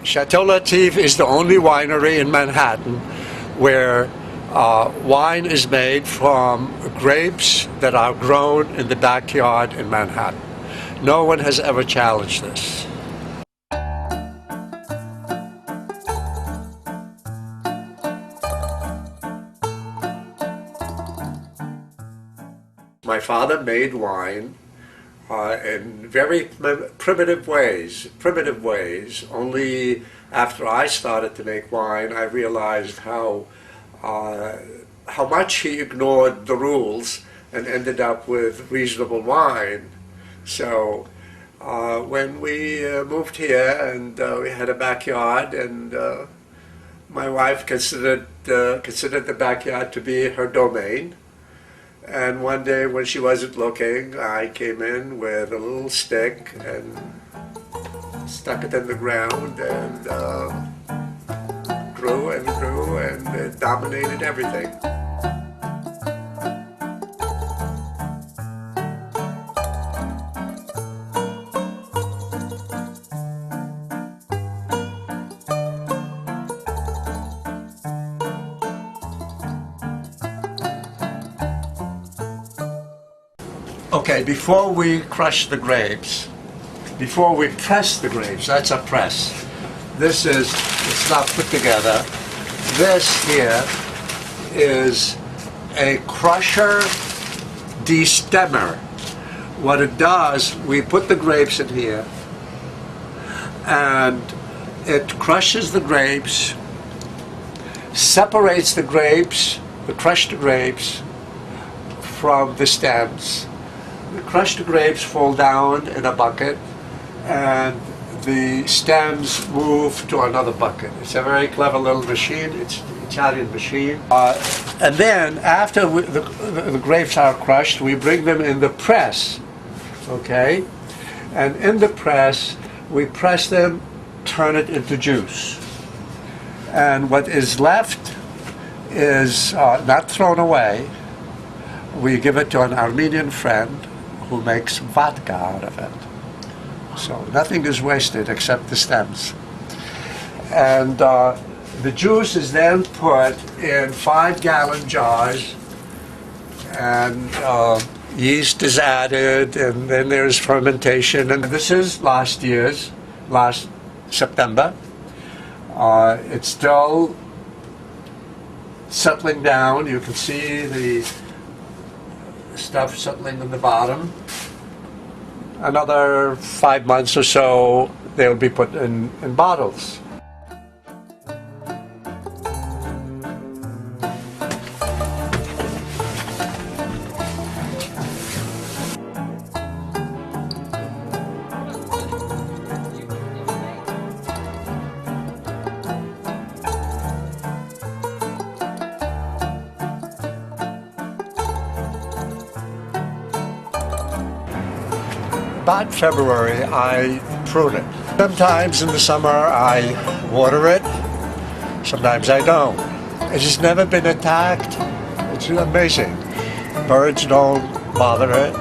Chateau Latif is the only winery in Manhattan where wine is made from grapes that are grown in the backyard in Manhattan. No one has ever challenged this. My father made wine in very primitive ways. Only after I started to make wine, I realized how much he ignored the rules and ended up with reasonable wine. So when we moved here and we had a backyard, and my wife considered the backyard to be her domain. And one day when she wasn't looking, I came in with a little stick and stuck it in the ground, and grew and grew, and it dominated everything. Okay, before we crush the grapes, before we press the grapes, that's a press. This is, it's not put together. This here is a crusher destemmer. What it does, we put the grapes in here, and it crushes the grapes, separates the grapes, the crushed grapes, from the stems. The crushed grapes fall down in a bucket, and the stems move to another bucket. It's a very clever little machine. It's an Italian machine. And then after the grapes are crushed, we bring them in the press, okay? And in the press, we press them, turn it into juice. And what is left is not thrown away. We give it to an Armenian friend who makes vodka out of it. So nothing is wasted except the stems. And the juice is then put in 5-gallon jars, and yeast is added, and then there's fermentation. And this is last September. It's still settling down. You can see the stuff settling in the bottom. Another 5 months or so, they'll be put in bottles. About February, I prune it. Sometimes in the summer I water it, sometimes I don't. It's just never been attacked. It's amazing. Birds don't bother it.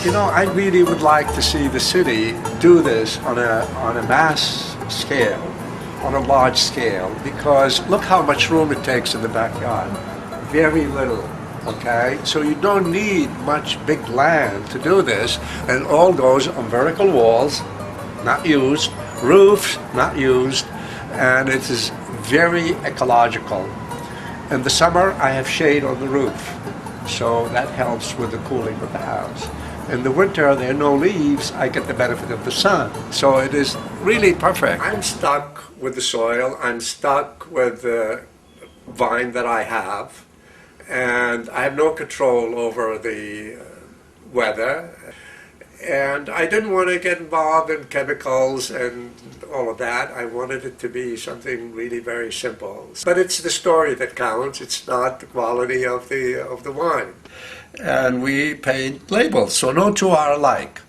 You know, I really would like to see the city do this on a mass scale, on a large scale, because look how much room it takes in the backyard. Very little. Okay, so you don't need much big land to do this, and it all goes on vertical walls, not used, roofs, not used, and it is very ecological. In the summer, I have shade on the roof, so that helps with the cooling of the house. In the winter, there are no leaves, I get the benefit of the sun, so it is really perfect. I'm stuck with the soil, I'm stuck with the vine that I have, and I have no control over the weather, and I didn't want to get involved in chemicals and all of that. I wanted it to be something really very simple. But it's the story that counts. It's not the quality of the wine. And we paint labels, so no two are alike.